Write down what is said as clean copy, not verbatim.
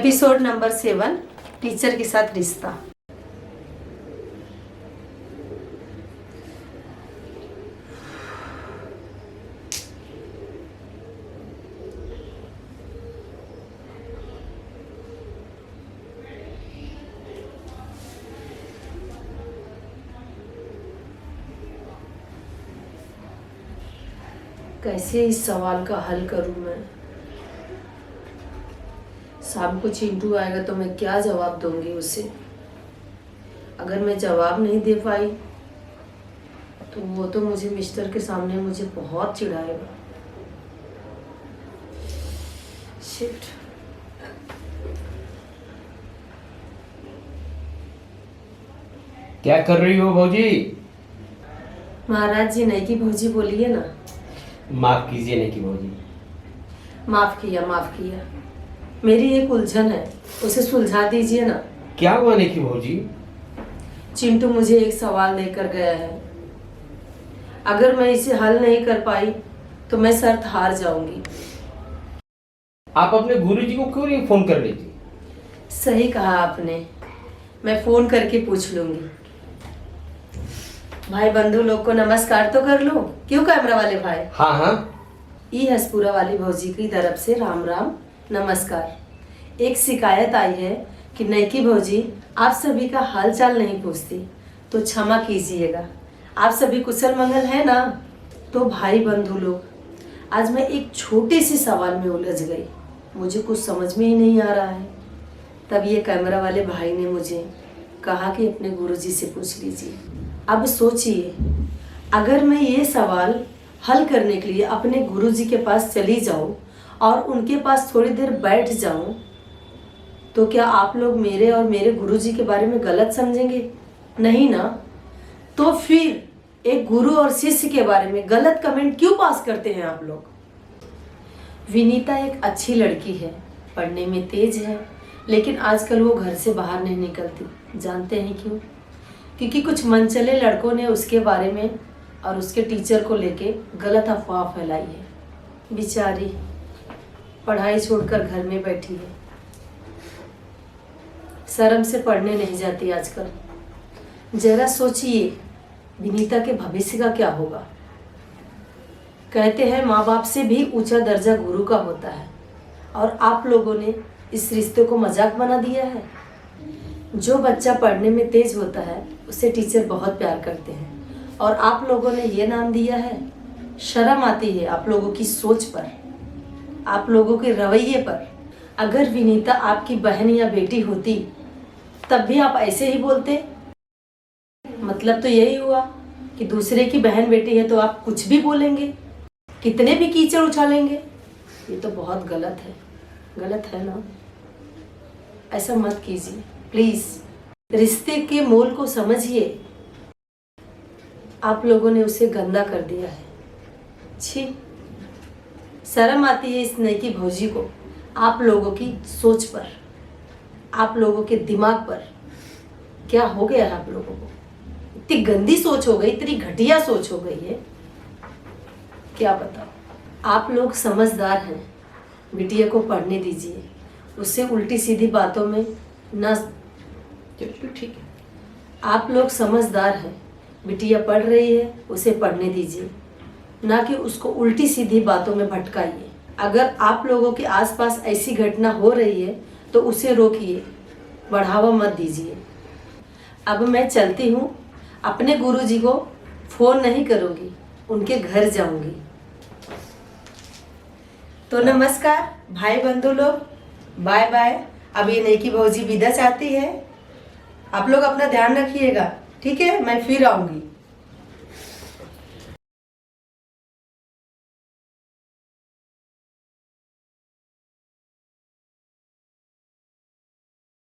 Episode number 7, teacher के साथ रिश्ता। कैसे इस सवाल का हल करूं मैं? शाम को चिंटू आएगा तो मैं क्या जवाब दूंगी उसे? अगर मैं जवाब नहीं दे पाई तो वो तो मुझे मिस्टर के सामने मुझे बहुत चिढ़ाएगा। शिट। क्या कर रही हो भौजी? महाराज जी, नई भौजी बोलिए ना। माफ कीजिए नई भौजी। माफ किया। मेरी एक उलझन है, उसे सुलझा दीजिए ना। क्या हुआ नई भौजी? चिंटू मुझे एक सवाल देकर गया है। अगर मैं इसे हल नहीं कर पाई तो मैं शर्त हार जाऊंगी। आप अपने गुरुजी को क्यों नहीं फोन कर लीजिए? सही कहा आपने, मैं फोन करके पूछ लूंगी। भाई बंधु लोग को नमस्कार तो कर लो। क्यों कैमरा वाले भाई? हाँ। ई हसपुरा वाली भौजी की तरफ से राम राम नमस्कार। एक शिकायत आई है कि नैकी भौजी आप सभी का हाल चाल नहीं पूछती, तो क्षमा कीजिएगा। आप सभी कुशल मंगल है ना? तो भाई बंधु लोग, आज मैं एक छोटे से सवाल में उलझ गई। मुझे कुछ समझ में ही नहीं आ रहा है। तब ये कैमरा वाले भाई ने मुझे कहा कि अपने गुरुजी से पूछ लीजिए। अब सोचिए, अगर मैं ये सवाल हल करने के लिए अपने गुरुजी के पास चली जाऊं और उनके पास थोड़ी देर बैठ जाऊं, तो क्या आप लोग मेरे और मेरे गुरुजी के बारे में गलत समझेंगे? नहीं ना? तो फिर एक गुरु और शिष्य के बारे में गलत कमेंट क्यों पास करते हैं आप लोग? विनीता एक अच्छी लड़की है, पढ़ने में तेज है, लेकिन आजकल वो घर से बाहर नहीं निकलती। जानते हैं क्यों? क्योंकि कुछ मनचले लड़कों ने उसके बारे में और उसके टीचर को लेके गलत अफवाह फैलाई है। बेचारी पढ़ाई छोड़कर घर में बैठी है, शर्म से पढ़ने नहीं जाती आजकल। जरा सोचिए, विनीता के भविष्य का क्या होगा? कहते हैं माँ बाप से भी ऊंचा दर्जा गुरु का होता है, और आप लोगों ने इस रिश्ते को मजाक बना दिया है। जो बच्चा पढ़ने में तेज होता है उसे टीचर बहुत प्यार करते हैं, और आप लोगों ने ये नाम दिया है। शर्म आती है आप लोगों की सोच पर, आप लोगों के रवैये पर। अगर विनीता आपकी बहन या बेटी होती तब भी आप ऐसे ही बोलते? मतलब तो यही हुआ कि दूसरे की बहन बेटी है तो आप कुछ भी बोलेंगे, कितने भी कीचड़ उछालेंगे। ये तो बहुत गलत है ना? ऐसा मत कीजिए प्लीज। रिश्ते के मोल को समझिए। आप लोगों ने उसे गंदा कर दिया है। छी, शर्म आती है इस नैकी भौजी को। आप लोगों की सोच पर, आप लोगों के दिमाग पर क्या हो गया है? आप लोगों को इतनी गंदी सोच हो गई, इतनी घटिया सोच हो गई है, क्या बताओ। आप लोग समझदार हैं, बिटिया को पढ़ने दीजिए। उससे उल्टी सीधी बातों में ना, ठीक है। आप लोग समझदार हैं, बिटिया पढ़ रही है, उसे पढ़ने दीजिए, ना कि उसको उल्टी सीधी बातों में भटकाइए। अगर आप लोगों के आसपास ऐसी घटना हो रही है तो उसे रोकिए, बढ़ावा मत दीजिए। अब मैं चलती हूँ, अपने गुरुजी को फोन नहीं करूँगी, उनके घर जाऊँगी। तो नमस्कार भाई बंधु लोग, बाय बाय। अब ये नैकी भौजी विदा चाहती है। आप लोग अपना ध्यान रखिएगा, ठीक है? मैं फिर आऊँगी।